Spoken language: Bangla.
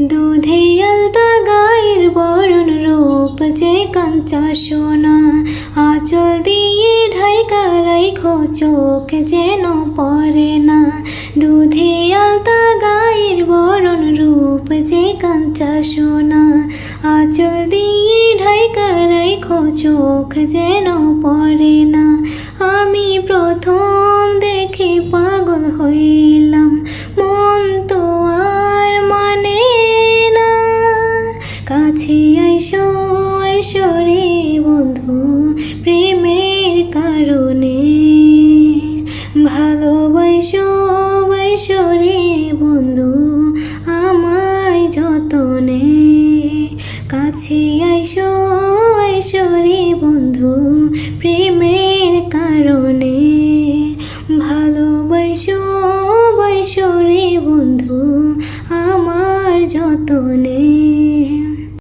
দুধে আলতা গায়ের বরণ রূপ যে কাঞ্চা সোনা, আঁচল দিয়ে ঢাইকা রাইখো চোখ যেন পড়ে না। দুধে আলতা গায়ের বরণ রূপ যে কাঞ্চা সোনা, আঁচল দিয়ে ঢাইকা রাইখো চোখ যেন পড়ে না। আমি প্রথম দেখে পাগল হইলাম, মন তো আর মানে না। কাছে আইসো আইসো রে বন্ধু, প্রেমের কারণে ভালোবাসো বাইসো রে বন্ধু আমায় যতনে। কাছে আইসো আইসো রে বন্ধু, প্রেমের কারণে ভালোবাসো বাইসো রে বন্ধু আমার যতনে।